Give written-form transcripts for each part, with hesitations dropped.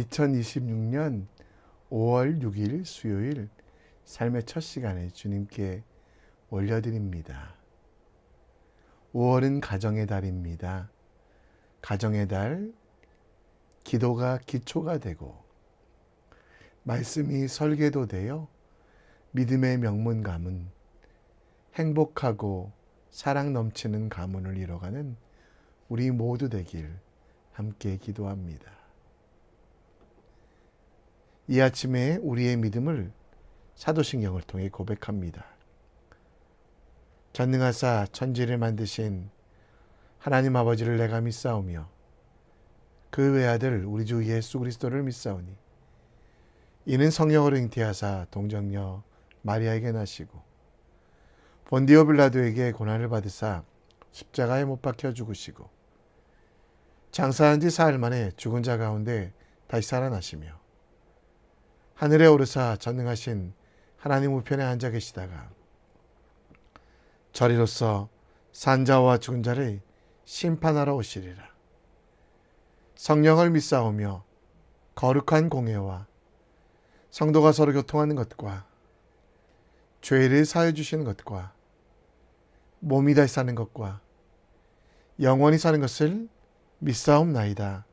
2026년 5월 6일 수요일 삶의 첫 시간에 주님께 올려드립니다. 5월은 가정의 달입니다. 가정의 달, 기도가 기초가 되고 말씀이 설계도 되어 믿음의 명문 가문, 행복하고 사랑 넘치는 가문을 이뤄가는 우리 모두 되길 함께 기도합니다. 이 아침에 우리의 믿음을 사도신경을 통해 고백합니다. 전능하사 천지를 만드신 하나님 아버지를 내가 믿사오며 그 외아들 우리 주 예수 그리스도를 믿사오니 이는 성령으로 잉태하사 동정녀 마리아에게 나시고 본디오 빌라도에게 고난을 받으사 십자가에 못 박혀 죽으시고 장사한 지 사흘 만에 죽은 자 가운데 다시 살아나시며 하늘에 오르사 전능하신 하나님 우편에 앉아 계시다가 저리로서 산자와 죽은 자를 심판하러 오시리라. 성령을 믿사오며 거룩한 공회와 성도가 서로 교통하는 것과 죄를 사해 주시는 것과 몸이 다시 사는 것과 영원히 사는 것을 믿사옵나이다.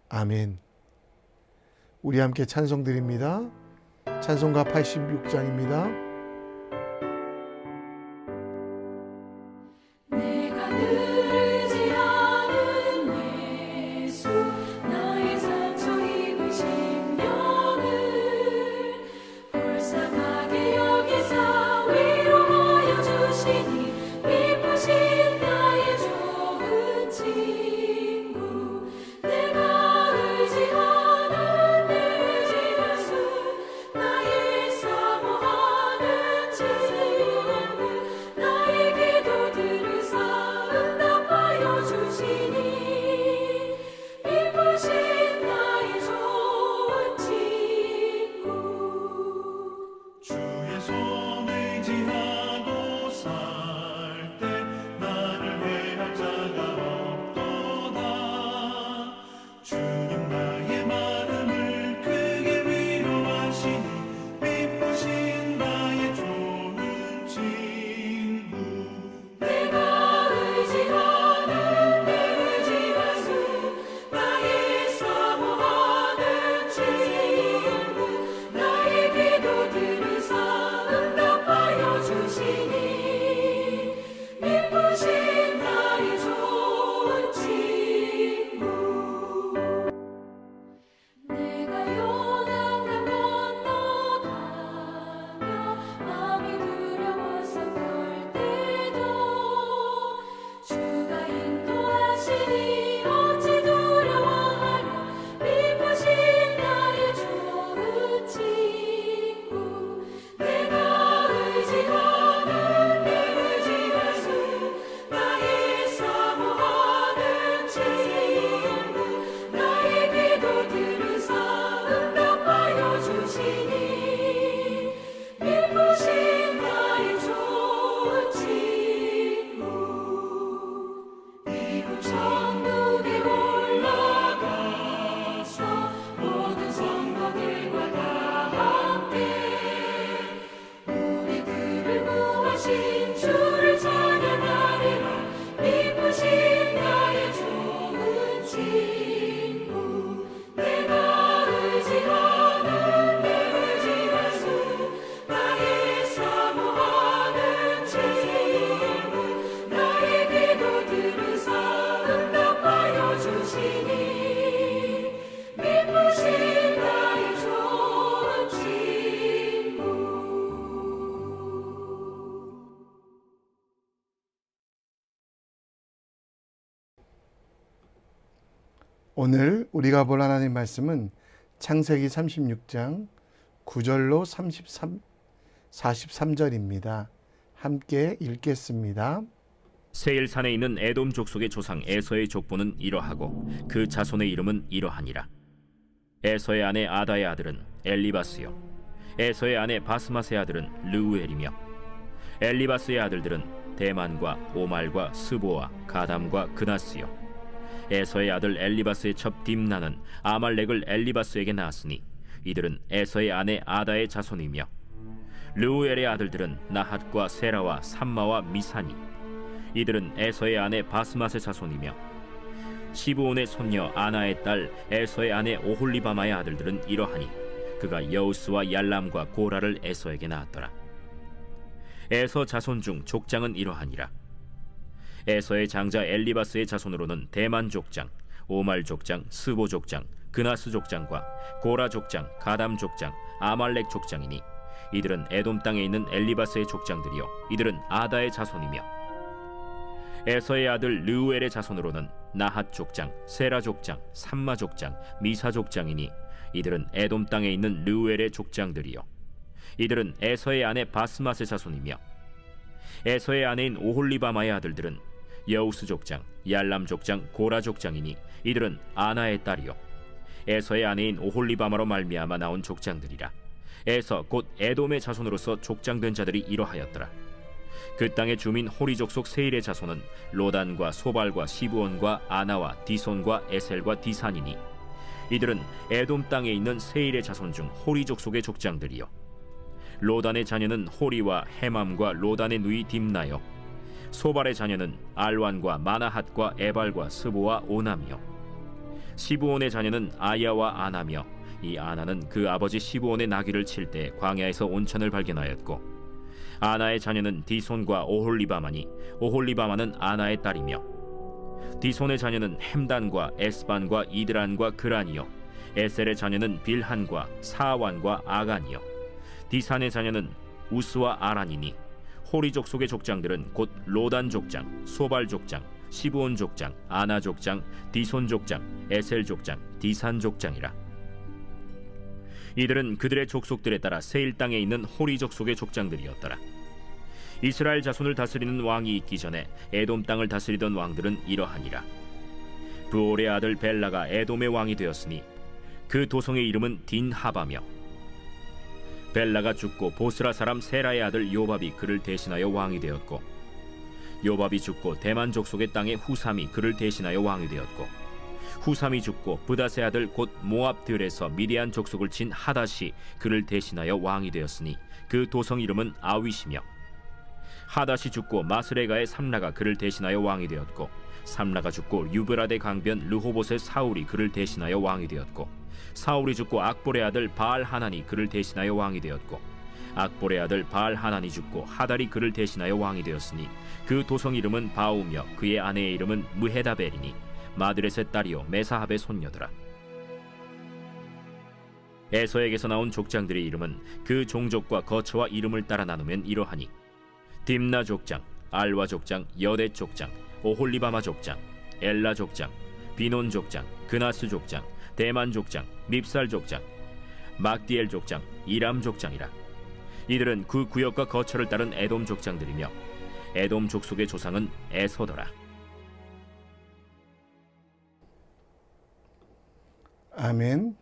아멘. 우리 함께 찬송 드립니다. 찬송가 86장입니다. 오늘 우리가 볼 하나님 말씀은 창세기 36장 9절로 43절입니다. 함께 읽겠습니다. 세일산에 있는 에돔 족속의 조상 에서의 족보는 이러하고 그 자손의 이름은 이러하니라. 에서의 아내 아다의 아들은 엘리바스요 에서의 아내 바스맛의 아들은 르우엘이며 엘리바스의 아들들은 대만과 오말과 스보와 가담과 그나스요 에서의 아들 엘리바스의 첩 딥나는 아말렉을 엘리바스에게 낳았으니 이들은 에서의 아내 아다의 자손이며 르우엘의 아들들은 나핫과 세라와 삼마와 미사니 이들은 에서의 아내 바스맛의 자손이며 시브온의 손녀 아나의 딸 에서의 아내 오홀리바마의 아들들은 이러하니 그가 여우스와 얄람과 고라를 에서에게 낳았더라. 에서 자손 중 족장은 이러하니라. 에서의 장자 엘리바스의 자손으로는 대만 족장, 오말 족장, 스보 족장, 그나스 족장과 고라 족장, 가담 족장, 아말렉 족장이니 이들은 에돔 땅에 있는 엘리바스의 족장들이요 이들은 아다의 자손이며 에서의 아들 르우엘의 자손으로는 나핫 족장, 세라 족장, 삼마 족장, 미사 족장이니 이들은 에돔 땅에 있는 르우엘의 족장들이요 이들은 에서의 아내 바스맛의 자손이며 에서의 아내인 오홀리바마의 아들들은 여우스 족장, 얄람 족장, 고라 족장이니 이들은 아나의 딸이요 에서의 아내인 오홀리바마로 말미암아 나온 족장들이라. 에서 곧 에돔의 자손으로서 족장된 자들이 이러하였더라. 그 땅의 주민 호리 족속 세일의 자손은 로단과 소발과 시브온과 아나와 디손과 에셀과 디산이니 이들은 에돔 땅에 있는 세일의 자손 중 호리 족속의 족장들이요 로단의 자녀는 호리와 헤맘과 로단의 누이 딥나요 소발의 자녀는 알완과 마나핫과 에발과 스보와 오남이요 시브온의 자녀는 아야와 아나며 이 아나는 그 아버지 시브온의 나귀를 칠 때 광야에서 온천을 발견하였고 아나의 자녀는 디손과 오홀리바마니 오홀리바마는 아나의 딸이며 디손의 자녀는 햄단과 에스반과 이드란과 그란이요 에셀의 자녀는 빌한과 사완과 아간이요 디산의 자녀는 우스와 아란이니 호리 족속의 족장들은 곧 로단 족장, 소발 족장, 시브온 족장, 아나 족장, 디손 족장, 에셀 족장, 디산 족장이라. 이들은 그들의 족속들에 따라 세일 땅에 있는 호리 족속의 족장들이었더라. 이스라엘 자손을 다스리는 왕이 있기 전에 에돔 땅을 다스리던 왕들은 이러하니라. 부올의 아들 벨라가 에돔의 왕이 되었으니 그 도성의 이름은 딘하바며 벨라가 죽고 보스라 사람 세라의 아들 요밥이 그를 대신하여 왕이 되었고 요밥이 죽고 대만 족속의 땅에 후삼이 그를 대신하여 왕이 되었고 후삼이 죽고 브닷의 아들 곧 모압들에서 미디안 족속을 친 하닷이 그를 대신하여 왕이 되었으니 그 도성 이름은 아윗이며 하닷이 죽고 마스레가의 삼라가 그를 대신하여 왕이 되었고 삼라가 죽고 유브라데 강변 르호봇의 사울이 그를 대신하여 왕이 되었고 사울이 죽고 악볼의 아들 바알 하난이 그를 대신하여 왕이 되었고 악볼의 아들 바알 하난이 죽고 하달이 그를 대신하여 왕이 되었으니 그 도성 이름은 바우며 그의 아내의 이름은 무헤다벨이니 마드렛의 딸이요 메사합의 손녀더라. 에서에게서 나온 족장들의 이름은 그 종족과 거처와 이름을 따라 나누면 이러하니 딥나 족장, 알와 족장, 여대 족장, 오홀리바마 족장, 엘라 족장, 비논 족장, 그나스 족장, 대만 족장, 밉살 족장, 막디엘 족장, 이람 족장이라. 이들은 그 구역과 거처를 따른 에돔 족장들이며 에돔 족속의 조상은 에서더라. 아멘.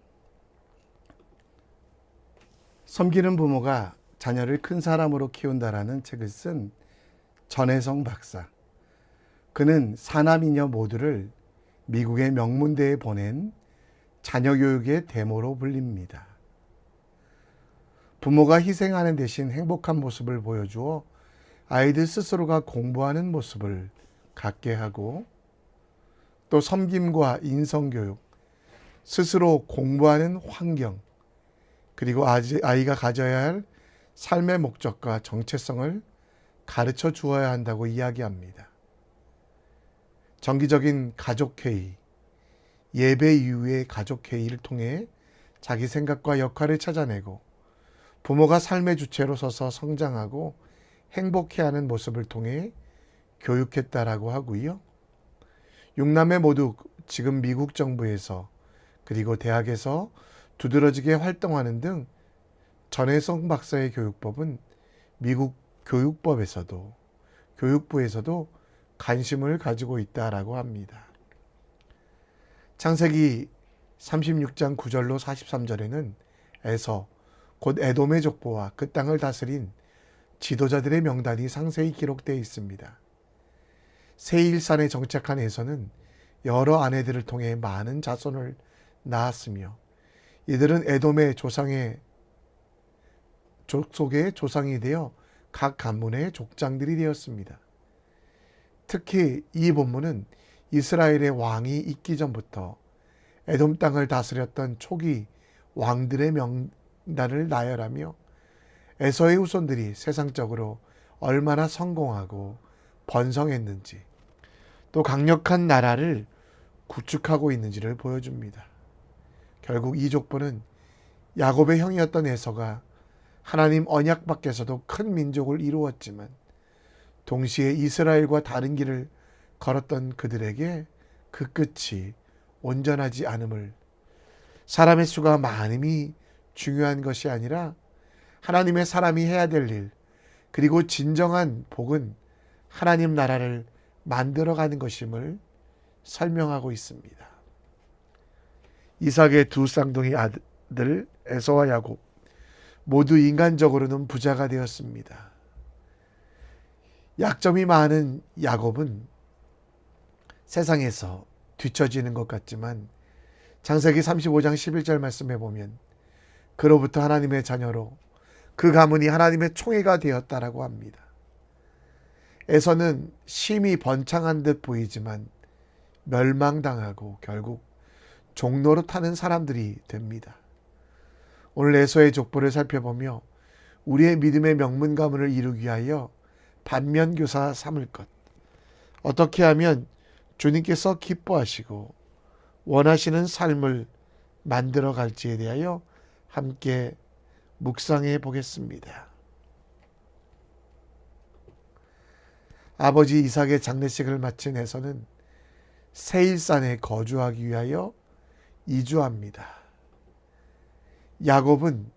섬기는 부모가 자녀를 큰 사람으로 키운다라는 책을 쓴 전혜성 박사. 그는 사남이녀 모두를 미국의 명문대에 보낸 자녀 교육의 대모로 불립니다. 부모가 희생하는 대신 행복한 모습을 보여주어 아이들 스스로가 공부하는 모습을 갖게 하고 또 섬김과 인성교육, 스스로 공부하는 환경, 그리고 아이가 가져야 할 삶의 목적과 정체성을 가르쳐 주어야 한다고 이야기합니다. 정기적인 가족회의, 예배 이후의 가족회의를 통해 자기 생각과 역할을 찾아내고 부모가 삶의 주체로 서서 성장하고 행복해하는 모습을 통해 교육했다라고 하고요. 6남매 모두 지금 미국 정부에서 그리고 대학에서 두드러지게 활동하는 등 전혜성 박사의 교육법은 미국 교육부에서도 관심을 가지고 있다라고 합니다. 창세기 36장 9절로 43절에는 에서 곧 에돔의 족보와 그 땅을 다스린 지도자들의 명단이 상세히 기록되어 있습니다. 세일산에 정착한 에서는 여러 아내들을 통해 많은 자손을 낳았으며 이들은 에돔의 족속의 조상이 되어 각 가문의 족장들이 되었습니다. 특히 이 본문은 이스라엘의 왕이 있기 전부터 에돔 땅을 다스렸던 초기 왕들의 명단을 나열하며 에서의 후손들이 세상적으로 얼마나 성공하고 번성했는지 또 강력한 나라를 구축하고 있는지를 보여줍니다. 결국 이 족보는 야곱의 형이었던 에서가 하나님 언약 밖에서도 큰 민족을 이루었지만 동시에 이스라엘과 다른 길을 걸었던 그들에게 그 끝이 온전하지 않음을, 사람의 수가 많음이 중요한 것이 아니라 하나님의 사람이 해야 될 일, 그리고 진정한 복은 하나님 나라를 만들어가는 것임을 설명하고 있습니다. 이삭의 두 쌍둥이 아들 에서와 야곱 모두 인간적으로는 부자가 되었습니다. 약점이 많은 야곱은 세상에서 뒤처지는 것 같지만 창세기 35장 11절 말씀에 보면 그로부터 하나님의 자녀로 그 가문이 하나님의 총회가 되었다라고 합니다. 에서는 심히 번창한 듯 보이지만 멸망당하고 결국 종로로 타는 사람들이 됩니다. 오늘 에서의 족보를 살펴보며 우리의 믿음의 명문 가문을 이루기 위하여 반면교사 삼을 것, 어떻게 하면 주님께서 기뻐하시고 원하시는 삶을 만들어 갈지에 대하여 함께 묵상해 보겠습니다. 아버지 이삭의 장례식을 마친 에서는 세일산에 거주하기 위하여 이주합니다. 야곱은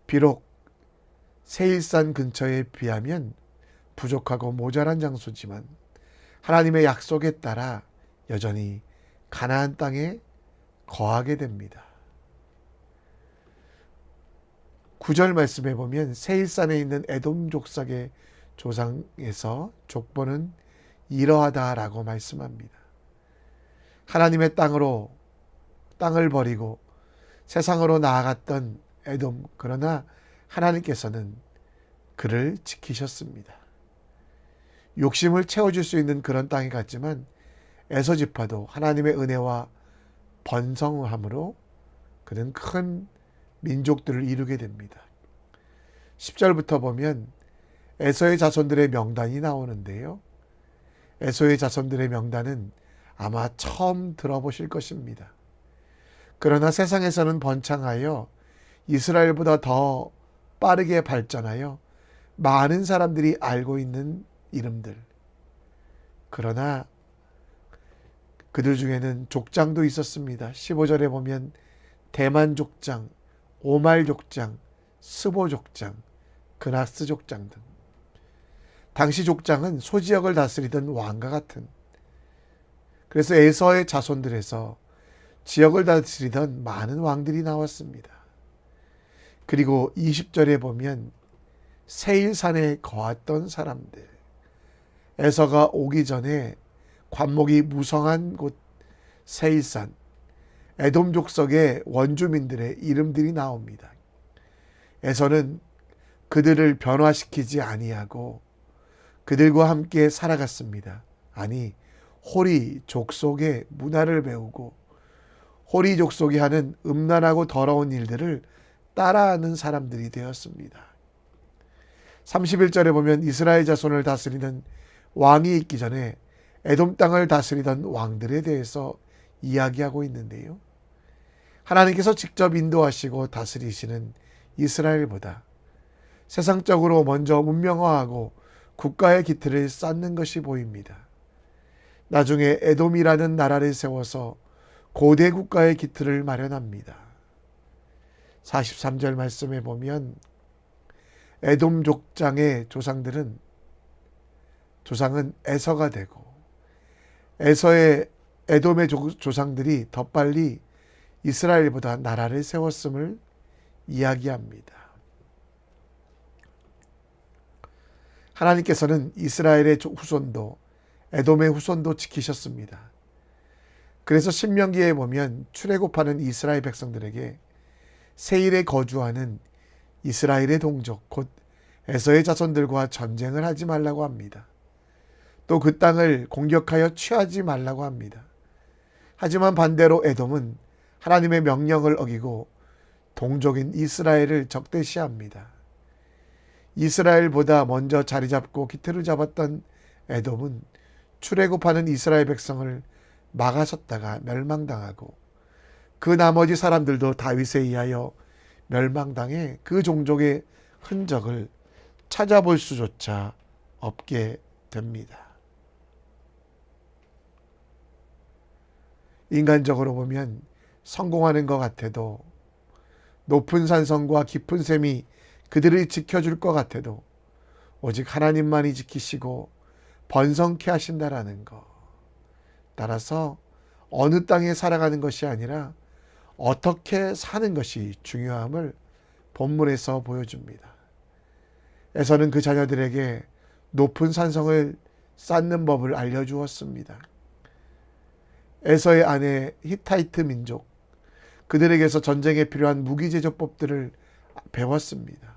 비록 세일산 근처에 비하면 부족하고 모자란 장소지만 하나님의 약속에 따라 여전히 가나안 땅에 거하게 됩니다. 9절 말씀에 보면 세일산에 있는 에돔 족속의 조상에서 족보는 이러하다라고 말씀합니다. 하나님의 땅을 버리고 세상으로 나아갔던 에돔, 그러나 하나님께서는 그를 지키셨습니다. 욕심을 채워줄 수 있는 그런 땅에 갔지만 에서 지파도 하나님의 은혜와 번성함으로 그는 큰 민족들을 이루게 됩니다. 10절부터 보면 에서의 자손들의 명단이 나오는데요. 에서의 자손들의 명단은 아마 처음 들어보실 것입니다. 그러나 세상에서는 번창하여 이스라엘보다 더 빠르게 발전하여 많은 사람들이 알고 있는 이름들. 그러나 그들 중에는 족장도 있었습니다. 15절에 보면 대만 족장, 오말 족장, 스보 족장, 그나스 족장 등. 당시 족장은 소지역을 다스리던 왕과 같은, 그래서 에서의 자손들에서 지역을 다스리던 많은 왕들이 나왔습니다. 그리고 20절에 보면 세일산에 거했던 사람들, 에서가 오기 전에 관목이 무성한 곳 세일산, 에돔 족속의 원주민들의 이름들이 나옵니다. 에서는 그들을 변화시키지 아니하고 그들과 함께 살아갔습니다. 아니, 호리 족속의 문화를 배우고 호리 족속이 하는 음란하고 더러운 일들을 따라하는 사람들이 되었습니다. 31절에 보면 이스라엘 자손을 다스리는 왕이 있기 전에 에돔 땅을 다스리던 왕들에 대해서 이야기하고 있는데요. 하나님께서 직접 인도하시고 다스리시는 이스라엘보다 세상적으로 먼저 문명화하고 국가의 기틀을 쌓는 것이 보입니다. 나중에 에돔이라는 나라를 세워서 고대 국가의 기틀을 마련합니다. 43절 말씀에 보면 에돔 족장의 조상은 에서가 되고 에돔의 조상들이 더 빨리 이스라엘보다 나라를 세웠음을 이야기합니다. 하나님께서는 이스라엘의 후손도 에돔의 후손도 지키셨습니다. 그래서 신명기에 보면 출애굽하는 이스라엘 백성들에게 세일에 거주하는 이스라엘의 동족 곧 에서의 자손들과 전쟁을 하지 말라고 합니다. 또 그 땅을 공격하여 취하지 말라고 합니다. 하지만 반대로 에돔은 하나님의 명령을 어기고 동족인 이스라엘을 적대시합니다. 이스라엘보다 먼저 자리 잡고 기틀을 잡았던 에돔은 출애굽하는 이스라엘 백성을 막아섰다가 멸망당하고 그 나머지 사람들도 다윗에 의하여 멸망당해 그 종족의 흔적을 찾아볼 수조차 없게 됩니다. 인간적으로 보면 성공하는 것 같아도, 높은 산성과 깊은 샘이 그들을 지켜줄 것 같아도 오직 하나님만이 지키시고 번성케 하신다라는 것. 따라서 어느 땅에 살아가는 것이 아니라 어떻게 사는 것이 중요함을 본문에서 보여줍니다. 에서는 그 자녀들에게 높은 산성을 쌓는 법을 알려주었습니다. 에서의 아내 히타이트 민족, 그들에게서 전쟁에 필요한 무기 제조법들을 배웠습니다.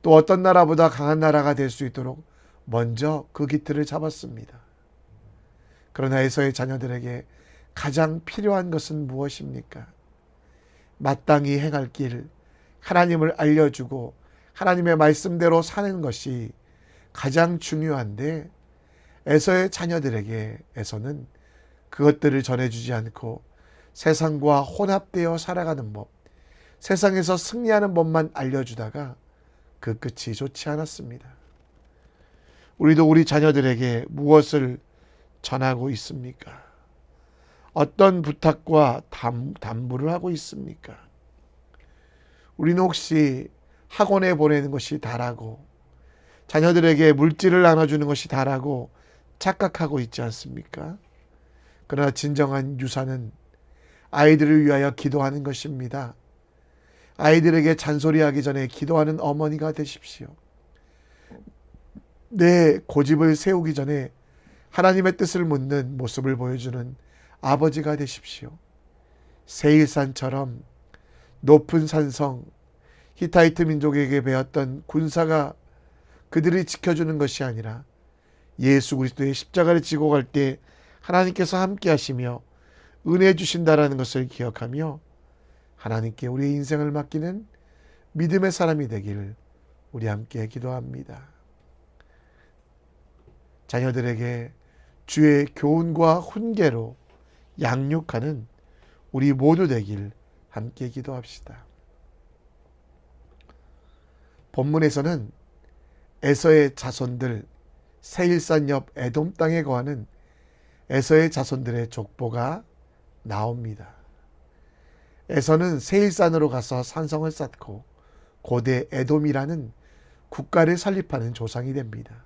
또 어떤 나라보다 강한 나라가 될 수 있도록 먼저 그 기틀을 잡았습니다. 그러나 에서의 자녀들에게 가장 필요한 것은 무엇입니까? 마땅히 행할 길, 하나님을 알려주고 하나님의 말씀대로 사는 것이 가장 중요한데, 에서의 자녀들에게 에서는 그것들을 전해주지 않고 세상과 혼합되어 살아가는 법, 세상에서 승리하는 법만 알려주다가 그 끝이 좋지 않았습니다. 우리도 우리 자녀들에게 무엇을 전하고 있습니까? 어떤 부탁과 담부를 하고 있습니까? 우리는 혹시 학원에 보내는 것이 다라고, 자녀들에게 물질을 나눠주는 것이 다라고 착각하고 있지 않습니까? 그러나 진정한 유산은 아이들을 위하여 기도하는 것입니다. 아이들에게 잔소리하기 전에 기도하는 어머니가 되십시오. 내 고집을 세우기 전에 하나님의 뜻을 묻는 모습을 보여주는 아버지가 되십시오. 세일산처럼 높은 산성, 히타이트 민족에게 배웠던 군사가 그들이 지켜주는 것이 아니라 예수 그리스도의 십자가를 지고 갈 때 하나님께서 함께 하시며 은혜 주신다라는 것을 기억하며 하나님께 우리의 인생을 맡기는 믿음의 사람이 되길 우리 함께 기도합니다. 자녀들에게 주의 교훈과 훈계로 양육하는 우리 모두 되길 함께 기도합시다. 본문에서는 에서의 자손들, 세일산 옆 에돔 땅에 거하는 에서의 자손들의 족보가 나옵니다. 에서는 세일산으로 가서 산성을 쌓고 고대 에돔이라는 국가를 설립하는 조상이 됩니다.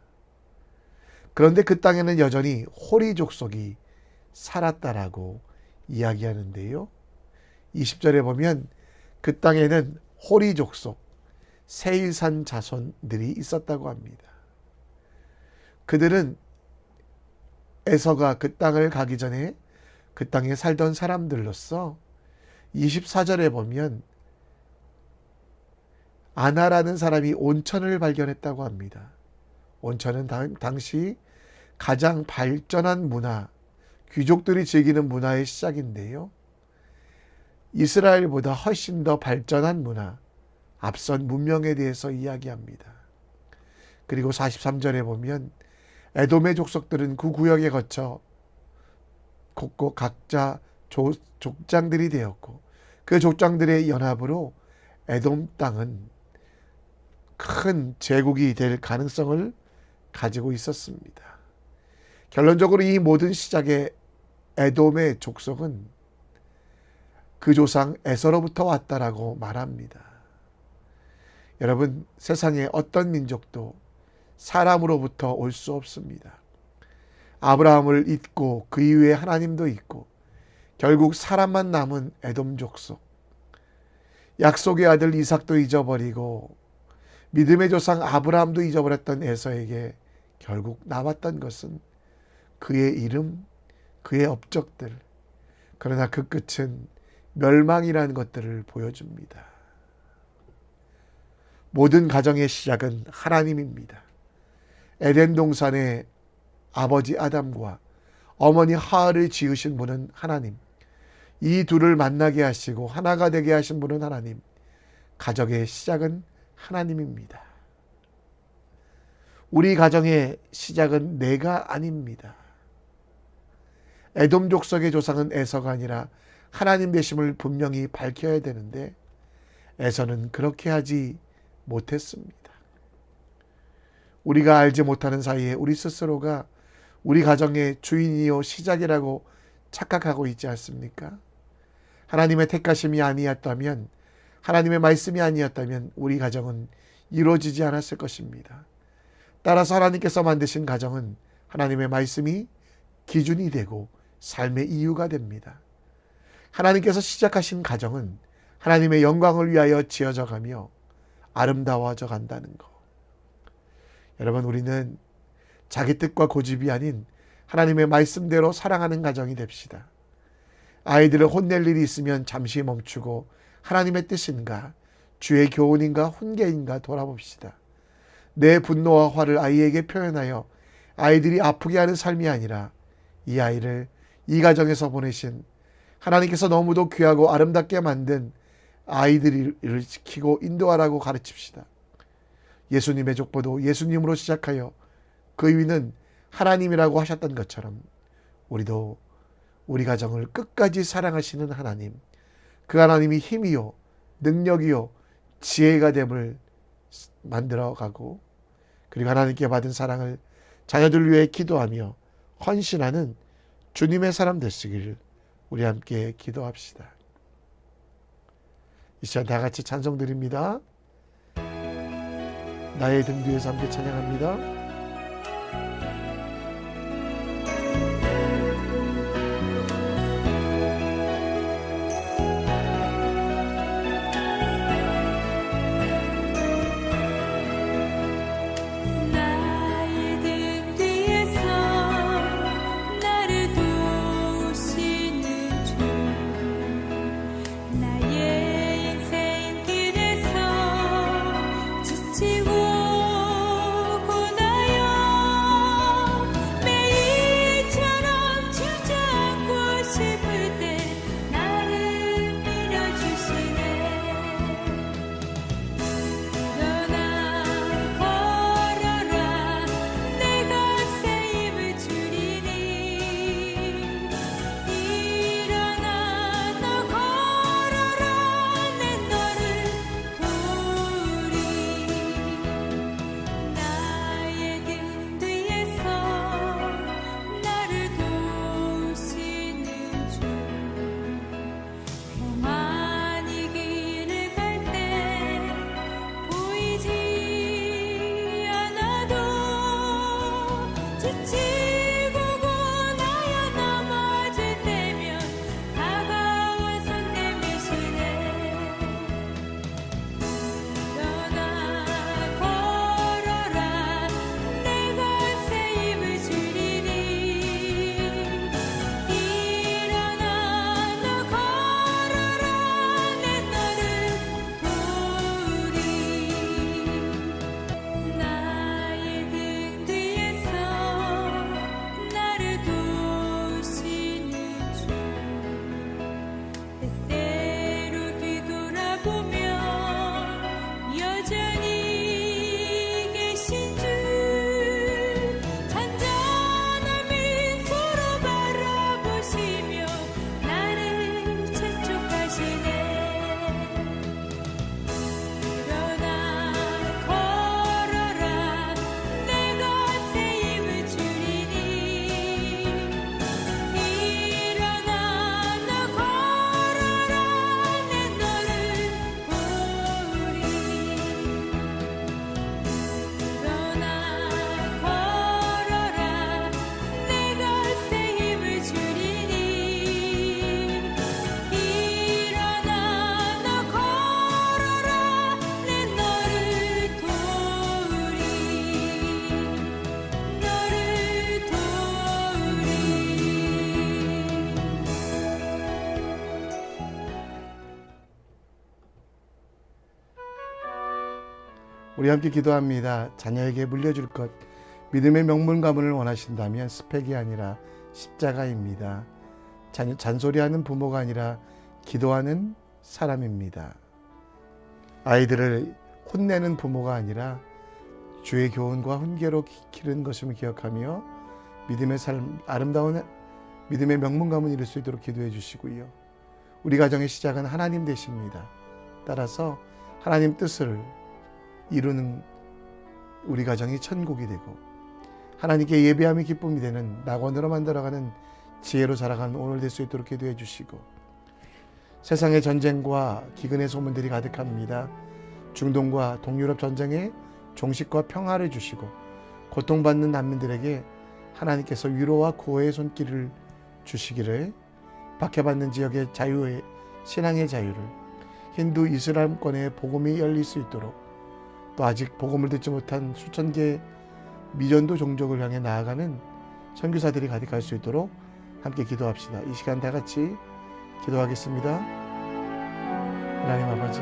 그런데 그 땅에는 여전히 호리 족속이 살았다라고 이야기하는데요. 20절에 보면 그 땅에는 호리 족속, 세일산 자손들이 있었다고 합니다. 그들은 에서가 그 땅을 가기 전에 그 땅에 살던 사람들로서 24절에 보면 아나라는 사람이 온천을 발견했다고 합니다. 온천은 당시 가장 발전한 문화, 귀족들이 즐기는 문화의 시작인데요. 이스라엘보다 훨씬 더 발전한 문화, 앞선 문명에 대해서 이야기합니다. 그리고 43절에 보면 에돔의 족속들은 그 구역에 거쳐 곳곳 각자 족장들이 되었고 그 족장들의 연합으로 에돔 땅은 큰 제국이 될 가능성을 가지고 있었습니다. 결론적으로 이 모든 시작의 에돔의 족속은 그 조상 에서로부터 왔다라고 말합니다. 여러분, 세상에 어떤 민족도 사람으로부터 올 수 없습니다. 아브라함을 잊고 그 이후에 하나님도 잊고 결국 사람만 남은 에돔 족속, 약속의 아들 이삭도 잊어버리고 믿음의 조상 아브라함도 잊어버렸던 에서에게 결국 남았던 것은 그의 이름, 그의 업적들, 그러나 그 끝은 멸망이라는 것들을 보여줍니다. 모든 가정의 시작은 하나님입니다. 에덴 동산에 아버지 아담과 어머니 하와를 지으신 분은 하나님, 이 둘을 만나게 하시고 하나가 되게 하신 분은 하나님, 가정의 시작은 하나님입니다. 우리 가정의 시작은 내가 아닙니다. 에돔 족속의 조상은 에서가 아니라 하나님 되심을 분명히 밝혀야 되는데 에서는 그렇게 하지 못했습니다. 우리가 알지 못하는 사이에 우리 스스로가 우리 가정의 주인이요 시작이라고 착각하고 있지 않습니까? 하나님의 택하심이 아니었다면, 하나님의 말씀이 아니었다면 우리 가정은 이루어지지 않았을 것입니다. 따라서 하나님께서 만드신 가정은 하나님의 말씀이 기준이 되고 삶의 이유가 됩니다. 하나님께서 시작하신 가정은 하나님의 영광을 위하여 지어져 가며 아름다워져 간다는 것. 여러분, 우리는 자기 뜻과 고집이 아닌 하나님의 말씀대로 사랑하는 가정이 됩시다. 아이들을 혼낼 일이 있으면 잠시 멈추고 하나님의 뜻인가, 주의 교훈인가, 훈계인가 돌아봅시다. 내 분노와 화를 아이에게 표현하여 아이들이 아프게 하는 삶이 아니라 이 아이를 이 가정에서 보내신 하나님께서 너무도 귀하고 아름답게 만든 아이들을 지키고 인도하라고 가르칩시다. 예수님의 족보도 예수님으로 시작하여 그 위는 하나님이라고 하셨던 것처럼 우리도 우리 가정을 끝까지 사랑하시는 하나님, 그 하나님이 힘이요 능력이요 지혜가 됨을 만들어가고, 그리고 하나님께 받은 사랑을 자녀들 위해 기도하며 헌신하는 주님의 사람 되시기를 우리 함께 기도합시다. 이 시간 다 같이 찬송 드립니다. 나의 등 뒤에서 함께 찬양합니다. 지치고 고난 우리 함께 기도합니다. 자녀에게 물려줄 것, 믿음의 명문 가문을 원하신다면 스펙이 아니라 십자가입니다. 잔소리하는 부모가 아니라 기도하는 사람입니다. 아이들을 혼내는 부모가 아니라 주의 교훈과 훈계로 기르는 것임을 기억하며 믿음의 삶, 아름다운 믿음의 명문 가문 이룰 수 있도록 기도해 주시고요. 우리 가정의 시작은 하나님 되십니다. 따라서 하나님 뜻을 이루는 우리 가정이 천국이 되고 하나님께 예배함이 기쁨이 되는 낙원으로 만들어가는 지혜로 자라가는 오늘 될 수 있도록 기도해 주시고, 세상의 전쟁과 기근의 소문들이 가득합니다. 중동과 동유럽 전쟁에 종식과 평화를 주시고 고통받는 난민들에게 하나님께서 위로와 구호의 손길을 주시기를, 박해받는 지역의 자유의 신앙의 자유를, 힌두 이슬람권의 복음이 열릴 수 있도록, 또 아직 복음을 듣지 못한 수천 개의 미전도 종족을 향해 나아가는 선교사들이 가득할 수 있도록 함께 기도합시다. 이 시간 다 같이 기도하겠습니다. 하나님 아버지,